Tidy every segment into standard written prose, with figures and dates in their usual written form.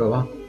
Prova.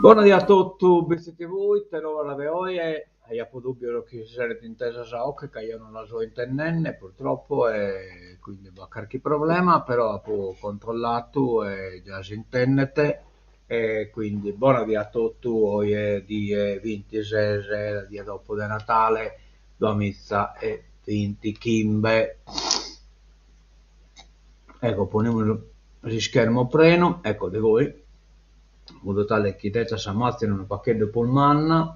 Buonasera a tutti, benvenuti voi, te lo la voi e io ho dubbio che sarete intesa che io non la so intendere purtroppo e quindi va qualche problema, però ho controllato e già si intendete e quindi buonasera a tutti, oggi è di 26, il dia dopo di Natale, 2020 Kimbe. Ecco, poniamo lo schermo pleno, ecco di voi. In modo tale che detta s'ammazzino un pacchetto pullman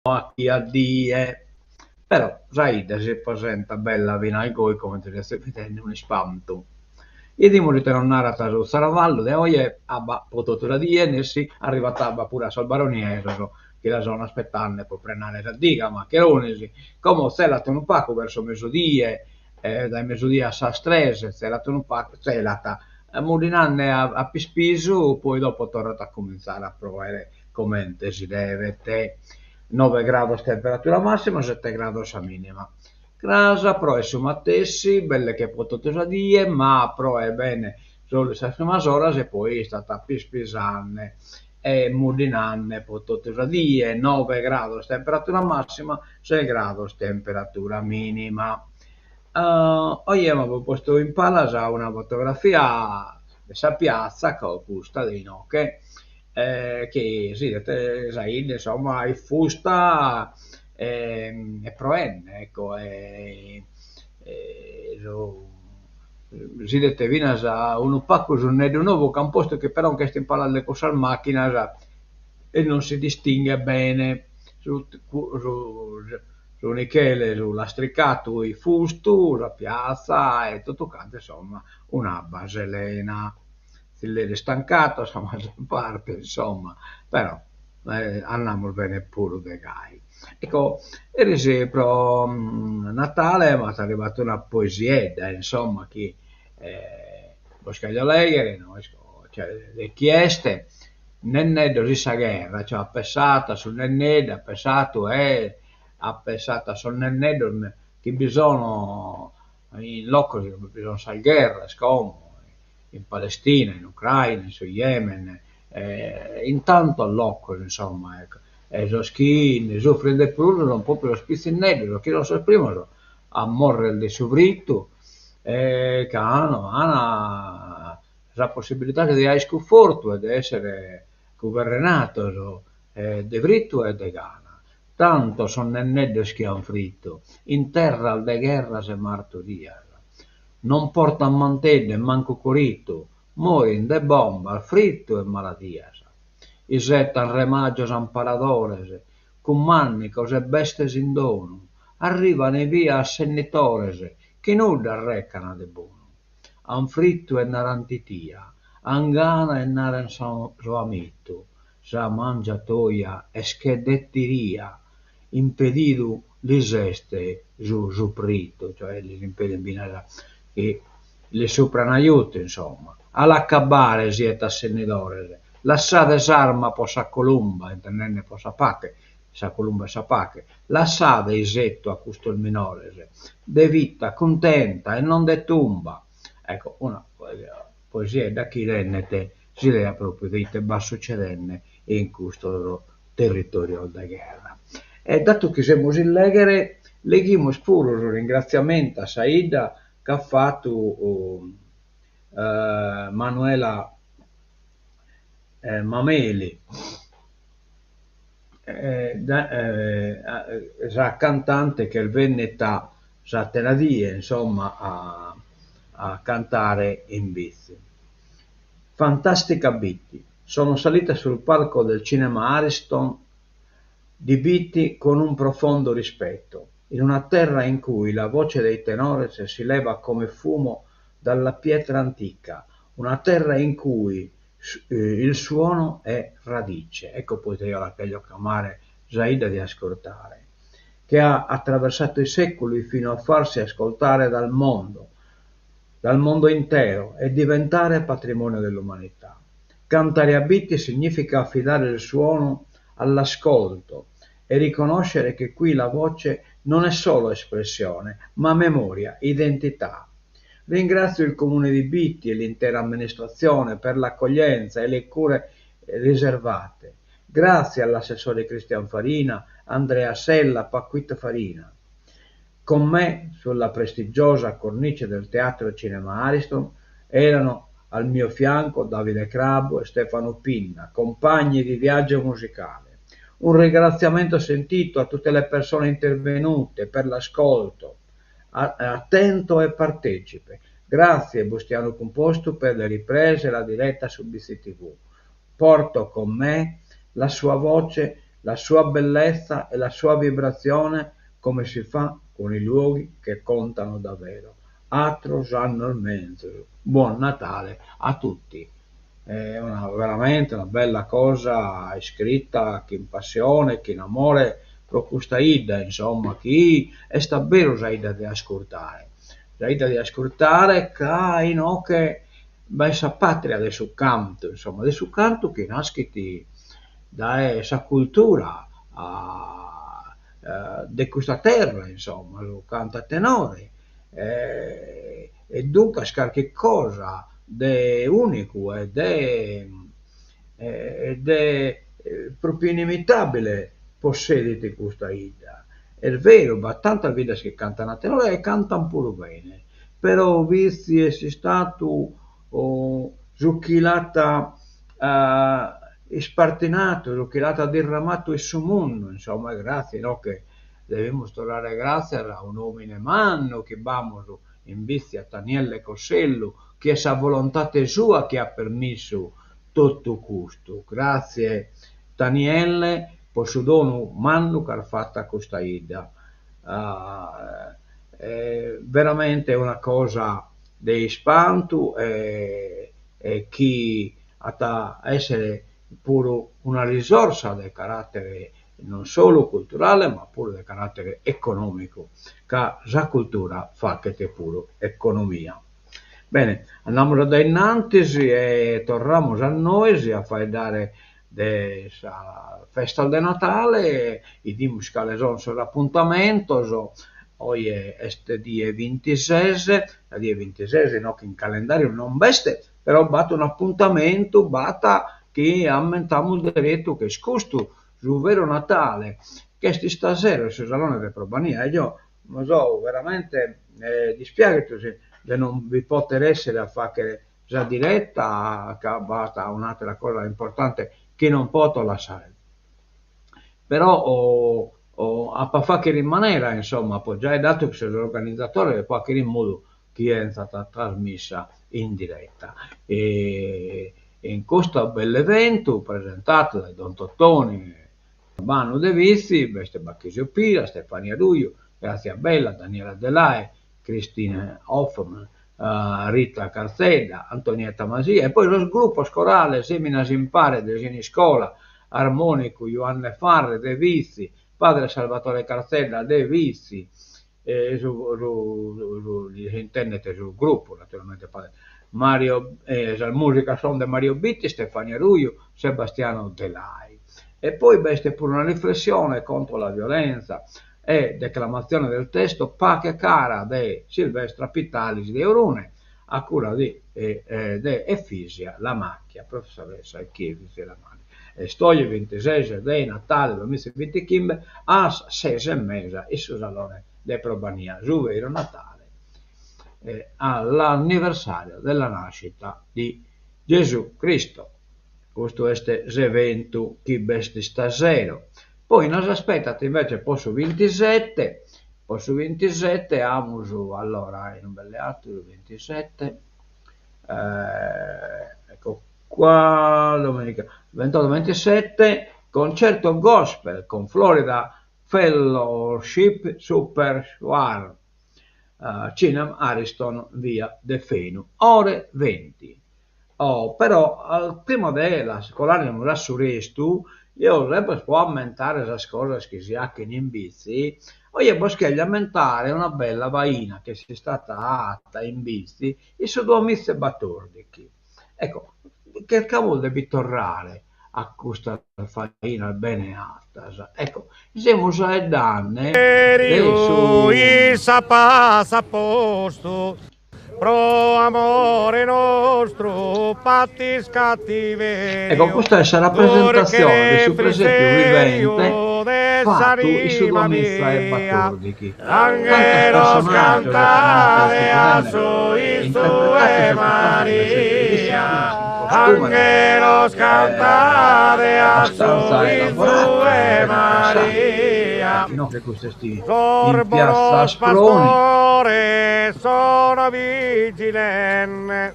a die, però Raida si presenta bella fino ai goi come te stai vedendo un spanto. E dimo di tornare a Taso Saravallo, de oggi abba potuto da die, sì, arrivata pure a Salbaroniero, che la sono aspettando per prendere la diga, ma che onesi, come se la un pacco verso mezzodie, dai mezzodie a Sastrese, se la un pacco, se la ta Mulinanne a Pispisu, poi dopo tornata a cominciare a provare come si deve, 9 gradi temperatura massima, 7 gradi minima. Grasa, però è su mattessi, belle che potete usare, ma però è bene solo le prossime ore e poi è stata pispisanne e mudinanne potete usare, 9 gradi temperatura massima, 6 gradi temperatura minima. Oggi abbiamo posto in palasa una fotografia di questa piazza che ho gusta di Noche, che sì, sai, insomma, è fusta e proenne, ecco, si dette vinas a un pacco su un nuovo camposto che però anche sta impalando le cose al macchina e non si distingue bene su Michele, su lastricato i fusto, la piazza e tutto quanto, insomma, una baselena. Se l'è stancato, insomma, in parte, insomma, però andiamo bene pure dei gai. Ecco, ieri pro Natale mi è arrivata una poesia, insomma, che Boscaglio Alegre, no? Cioè, le chieste, Nenneddo di sa guerra, cioè appessata sul Nenneddo, appessato e appessata sul Nenneddo, che bisogna, in loco bisogna sa guerra, scomodo, in Palestina, in Ucraina, in Yemen, intanto all'occhio, insomma, ecco. E so chi ne soffre di più non proprio lo spizzinello, chi lo so prima a morire di sovrito, che hanno la possibilità di essere sconforto e di essere governato di fritto e di gana. Tanto sono nennedde che hanno fritto, in terra al de guerra se martoria. Non porta mantenne manco corito, muoiono de bomba, al fritto e malattia. I settan remaggio san paradores, con manni cose bestes in dono, arrivano via assennitores, che nulla recano di buono. Han fritto e narantitia, han gana e naren so amitto, sa mangiatoia e schedettiria, impedidu l'eseste su prito, cioè l'impedimento che le sopranaiuto, insomma. All'accabare siete assennidore, lasciate s'arma possa columba, intenderne possa pacche, sa columba sapache, la sa de isetto a questo il minore, de vita contenta e non de tumba. Ecco, una poesia da chi rennete si lea proprio di te va succedendo in questo territorio da guerra. E dato che siamo in leghere, leghiamo pure un ringraziamento a Saida che ha fatto Manuela Mameli, la cantante che venne da Tenadia, insomma, a cantare in bici. Fantastica Bitti. Sono salita sul palco del cinema Ariston di Bitti con un profondo rispetto, in una terra in cui la voce dei tenores si leva come fumo dalla pietra antica, una terra in cui il suono è radice. Ecco poi io la voglio chiamare Zaida di ascoltare, che ha attraversato i secoli fino a farsi ascoltare dal mondo intero e diventare patrimonio dell'umanità. Cantare a Bitti significa affidare il suono all'ascolto e riconoscere che qui la voce non è solo espressione, ma memoria, identità. Ringrazio il comune di Bitti e l'intera amministrazione per l'accoglienza e le cure riservate. Grazie all'assessore Cristian Farina, Andrea Sella, Pacquito Farina. Con me, sulla prestigiosa cornice del Teatro Cinema Ariston, erano al mio fianco Davide Crabbo e Stefano Pinna, compagni di viaggio musicale. Un ringraziamento sentito a tutte le persone intervenute per l'ascolto, attento e partecipe. Grazie Bustiano Composto per le riprese e la diretta su BCTV. Porto con me la sua voce, la sua bellezza e la sua vibrazione come si fa con i luoghi che contano davvero. Atros anno il mezzo. Buon Natale a tutti. È veramente una bella cosa scritta, chi in passione, chi in amore, pro questa Ida, insomma, chi è davvero Zaida di ascoltare. Zaida di ascoltare che sa patria del suo canto, insomma, del suo canto che nasce da essa cultura di questa terra, insomma, lo canta tenore, e dunque qualche cosa di unico ed è proprio inimitabile possedere questa Ida. È vero, ma tanta vita che cantano a tenore e cantano pure bene, però visti è stato zucchilata spartinato, zucchilata diramato il suo mondo, insomma, grazie, no, che dobbiamo tornare grazie a un uomo manno che vamos in vista a Daniele Cossello, che è sa volontà sua che ha permesso tutto questo. Grazie Daniele per il dono manno che ha fatto questa Ida. È veramente una cosa di spanto e chi ha essere pure una risorsa del carattere non solo culturale ma pure del carattere economico, che la cultura fa che te pure economia. Bene, andiamo da innanzi e torniamo a noi a fare dare la festa del Natale, i dimos che sono l'appuntamento, oggi è este dia 26, la dia 26 no, che in calendario non veste, però batte un appuntamento, batta che aumentiamo il diritto che scosto sul vero Natale, che stasera sul salone di Probania, e io non so, veramente dispiace se non vi poter essere a fare già diretta, che basta un'altra cosa importante che non posso lasciare. Però a fare che rimanere, insomma, poi già è dato che sei l'organizzatore e poi che in modo che è stata trasmessa in diretta. E in questo bell'evento presentato da Don Tottoni, Urbano De Vizi, Veste Bacchisio Pira, Stefania Ruio, Grazia Bella, Daniela Delae, Cristina Hoffman, Rita Carzeda, Antonietta Masia e poi lo gruppo scorale Seminas Impare Desini Scola, armonico Ioanne Farre De Vizi, padre Salvatore Carzeda De Vizi, su internet sul gruppo naturalmente padre Mario, la musica sono di Mario Bitti, Stefania Ruio, Sebastiano Delai. E poi beste pure una riflessione contro la violenza e declamazione del testo Pace cara de Silvestra Pitalis di Eurune, a cura di de Efisia La Macchia, professoressa e Chievi La Macchia. E storie 26 di Natale 2025 as 6 mesi e su salone de Probania, Giuvero Natale, all'anniversario della nascita di Gesù Cristo. Questo è l'evento che besti stasera. Poi nos aspettate invece poi su 27 amo allora in un belleato 27 ecco qua domenica 28-27 concerto gospel con Florida Fellowship Super Soir Cinema Ariston via De Fenu ore 20. Però al primo della scolare non la su restu io sempre può aumentare le cose che si ha che in bici o io posso aumentare una bella vaina che si è stata atta in bici e su 2014 ecco che cavolo devi tornare a questa faina bene atta ecco siamo alle danne su isa passa a posto pro amore nostro patti scattiverio. Ecco, questa è la rappresentazione su presepio vivente fatto in Sudamessa e Batordichi. Angelos cantare a sui sue Maria. Angelos cantare a sui sue Maria. No, che questo in piazza Sproni. Sono vigilenne.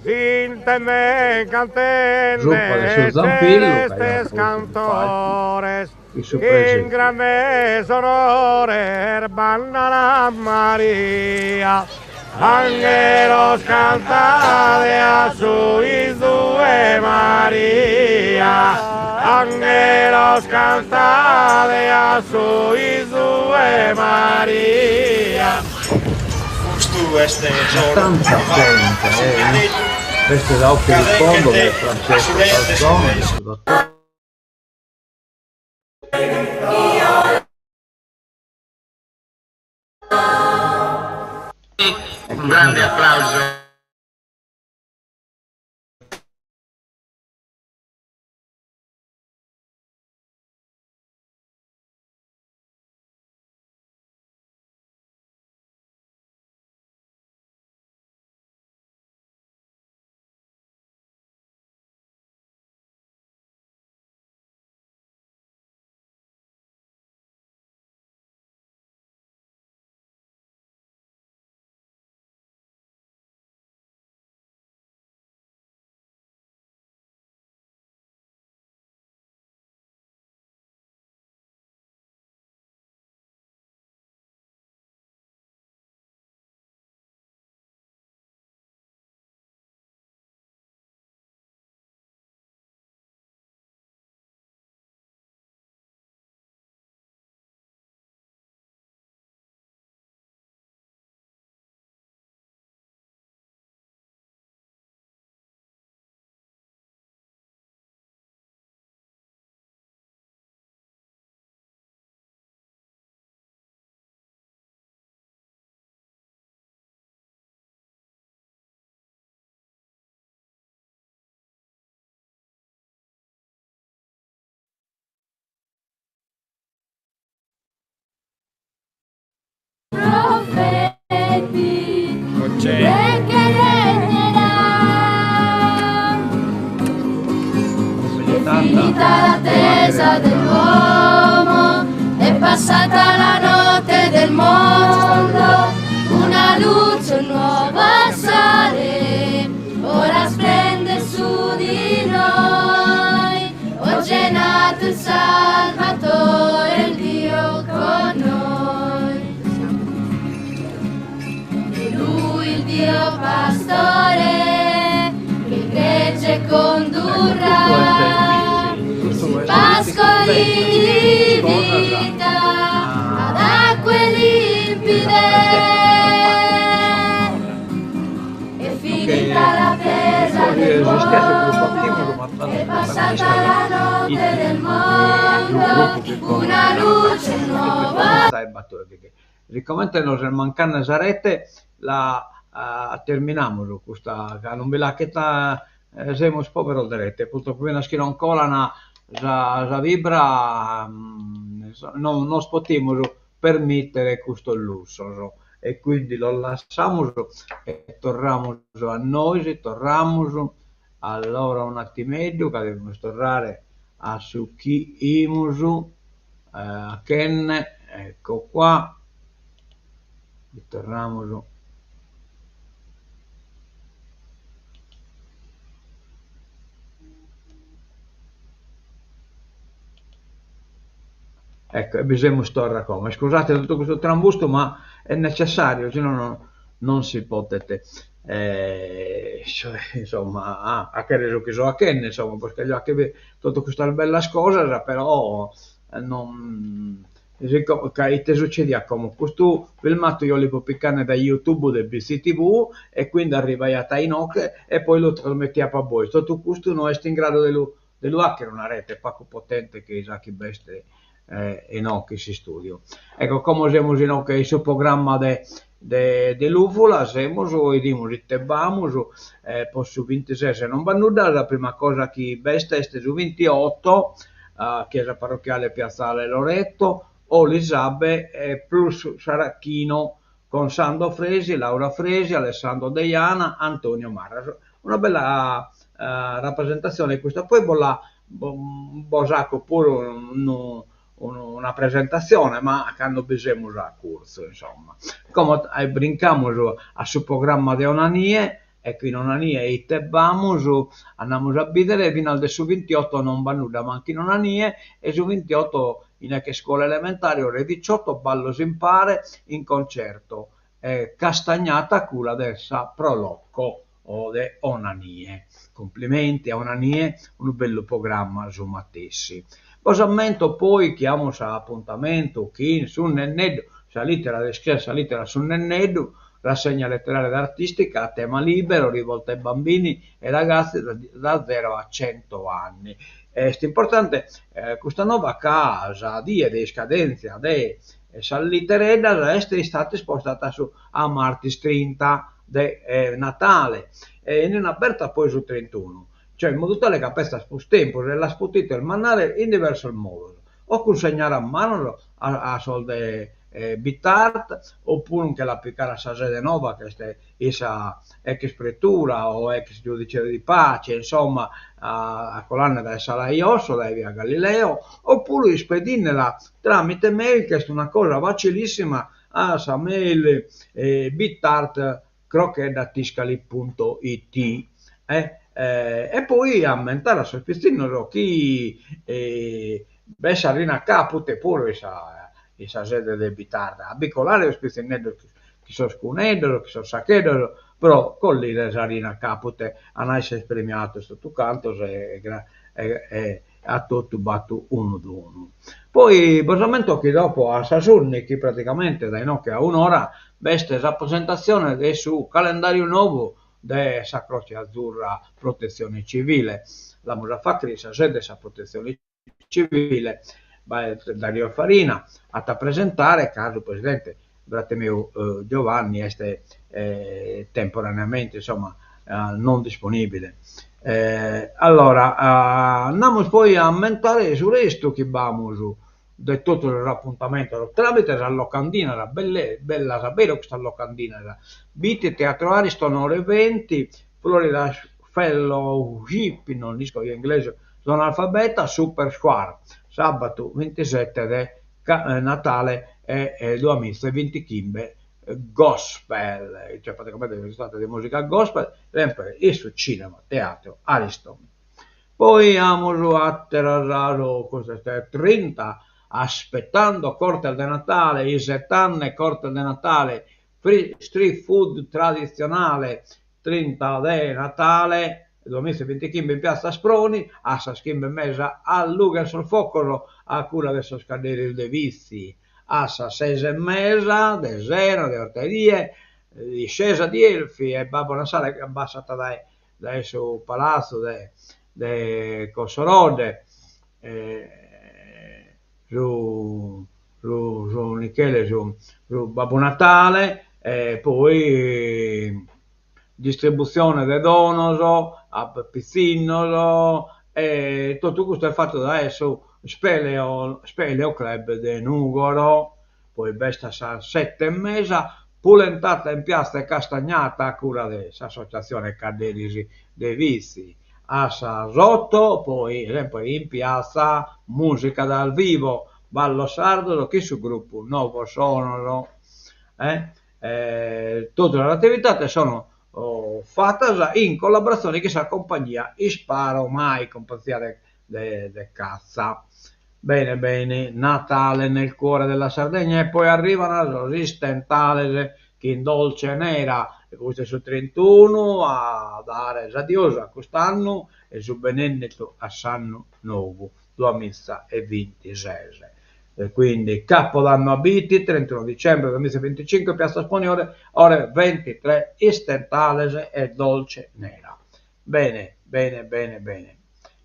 Intende cantenne celestes cantores in grande sonore hermana la Maria angelos cantade a suis due Maria angelos cantade a suis due Maria. Tanta gente, questo è l'occhio di fondo del Francesco Falcone, dottor. Un grande applauso. Finita l'attesa dell'uomo, è passata la notte del mondo, una luce nuova sale, ora splende su di noi, oggi è nato il Salvatore, il Dio con noi. E lui il Dio pastore, che il gregge condurrà, pascoli di vita ad acque limpide, è finita l'attesa dell'uomo, è passata la notte luce del mondo, una luce nuova. Ricommente nos mancane zarete la terminamos questa non ve la che siamo povero derete purtroppo una schina ancora za vibra non spotiamo permettere questo lusso e quindi lo lasciamo e torniamo a noi, torniamo allora un attimino che dobbiamo tornare a su chi imusu a Ken, ecco qua, torniamo ecco, bisogna storare come. Scusate tutto questo trambusto, ma è necessario, se no non si potete. Insomma, a che reso che so a Ken, insomma, perché gli ha che tutto questa bella cosa, però non che ti succede come questo filmato io li può piccare da YouTube del BCTV e quindi arriva a Tainoc e poi lo trasmetti a voi. Tutto questo non è in grado di hackere una rete poco potente che sa chi beste e no che si studio. Ecco, come siamo in che il programma de l'UFOLA, siamo e dimos e tebamos, poi su 26 se non vanno da la prima cosa che besta è su 28, chiesa parrocchiale Piazzale Loreto, o l'Isabbe plus Saracchino con Sando Fresi, Laura Fresi, Alessandro Deiana, Antonio Marra. Una bella rappresentazione questa. Poi Bosacco pure una presentazione, ma che hanno bisogno a corso, insomma. Come brinchiamo a su programma di Onanie, e qui in Onanie e tebamos, andiamo a vedere fino al su 28 non vanno da manchi in Onanie, e su 28 in che scuola elementare, ore 18, ballo si impare in concerto, Castagnata cura dessa Prolocco o de Onanie. Complimenti a Onanie, un bello programma su Mattessi. Posamento poi chiamo sa appuntamento chi su Nennedo, salitera de schiera, salitera su Nennedo, rassegna letteraria ed artistica a tema libero rivolta ai bambini e ragazzi da 0 a 100 anni. È importante questa nuova casa di scadenza di Sallitereda è stata spostata a martis 30 di Natale e in aperta poi su 31. Cioè in modo tale che questa tempo la sputite il manare in diverso modo, o consegnare a mano a soldi bitart, oppure che la piccare a sede nuova che è essa ex pretura o ex giudice di pace, insomma a colonna da Salaiosso, da via Galileo, oppure spedinela tramite mail, che è una cosa facilissima, a Samuel bitart crocchedatiscali.it e poi aumentare la sospettino chi Bessarina capute pure esa sede del bitarda a bicolare lo spezzinello che sono scunedolo che sono sacchedolo però con lì le sarina capute a noi si è premiato sto canto e a tutto batto uno d'uno poi basamente che dopo a Sasurni che praticamente dai no che a un'ora beste rappresentazione del su calendario nuovo della Croce Azzurra Protezione Civile. La Musafacri sede sa Protezione Civile Dario Farina a presentare caso presidente Bratemeu Giovanni este temporaneamente insomma non disponibile. Allora andiamo poi a aumentare su resto che abbiamo su di tutto il appuntamento tramite la locandina, la bella sapere questa locandina, biti teatrali sono ore 20, Florida Fellowship, non dico io inglese, sono alfabeta, Super Square, sabato 27 di Natale e 2025 gospel, cioè praticamente l'estate di musica gospel, sempre e su cinema, teatro, Ariston. Poi abbiamo a Terraro, cosa è, 30, aspettando Corte di Natale, i 70 Corte di Natale, street food tradizionale, 30 di Natale, 2025 in piazza Sproni, a Saschimbe Mesa, a Luga sul Focolo, a cura del Soscadere dei Vizi, a 6 e mesa, de Zero, de Orterie, discesa di Elfi e Babbo Natale che è abbassata dai suo palazzo, de Cosorode, su Michele, su Babbo Natale, e poi distribuzione di donoso, a piscinoso, e tutto questo è fatto da esso Speleo Club de Nugoro, poi besta sa 7 mesi, pulentata in piazza e castagnata a cura dell'associazione Caderisi dei Vizi. A Sarotto, poi sempre in piazza, musica dal vivo, ballo sardo, che su gruppo Nuovo Sonoro. Tutte le attività sono fatte in collaborazione con la compagnia Isparo Mai, compagnia de cazza. Bene, bene, Natale nel cuore della Sardegna e poi arrivano le Stentale che in dolce nera e questo su 31 a dare radiosa quest'anno e su Benedetto a Sanno Nuovo 2026. E quindi Capodanno a Biti 31 dicembre 2025 Piazza Spagnole ore 23 Stentale e dolce nera. Bene, bene, bene, bene.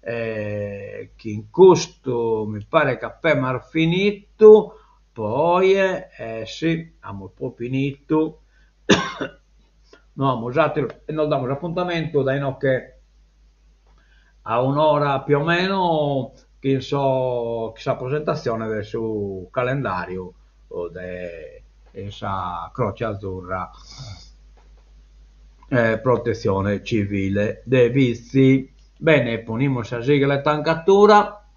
Che in questo mi pare che abbiamo finito, poi sì, abbiamo un po' finito, no, abbiamo usato e non diamo appuntamento dai no che a un'ora più o meno che so questa presentazione del suo calendario o della Croce Azzurra protezione civile dei vizi. Bene, ponimos a sigla e tancatura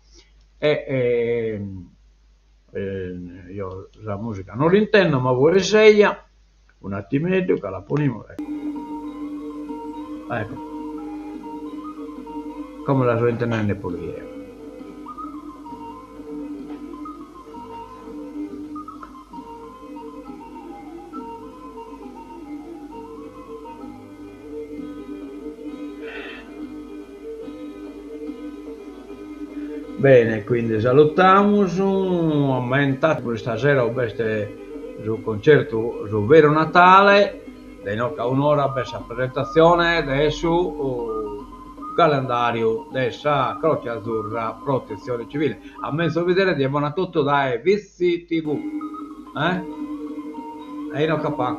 io la musica non l'intendo ma vuole seglia un attimino che la ponimo, ecco come la so intendere pulire. Bene, quindi salutiamo, aumentate questa sera sul concerto sul vero Natale, dei a un'ora per questa presentazione del suo calendario della Croce Azzurra Protezione Civile. A mezzo vedere di buon a tutto dai Vizi TV. E non capisco.